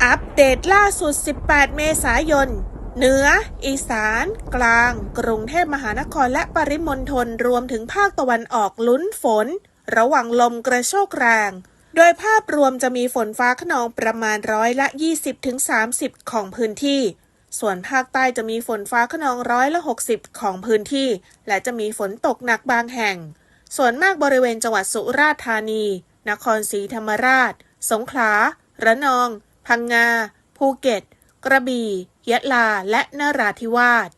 อัปเดตล่าสุด 18 เมษายน เหนือ อีสาน กลาง กรุงเทพมหานครและปริมณฑลรวมถึงภาคตะวันออกลุ้นฝน ระหว่างลมกระโชกแรง โดยภาพรวมจะมีฝนฟ้าคะนองประมาณ20-30%ของพื้นที่ ส่วนภาคใต้จะมีฝนฟ้าคะนอง60%ของพื้นที่ และจะมีฝนตกหนักบางแห่ง ส่วนมากบริเวณจังหวัดสุราษฎร์ธานี นครศรีธรรมราช สงขลา ระนอง พังงา ภูเก็ต กระบี่ ยะลา และนราธิวาส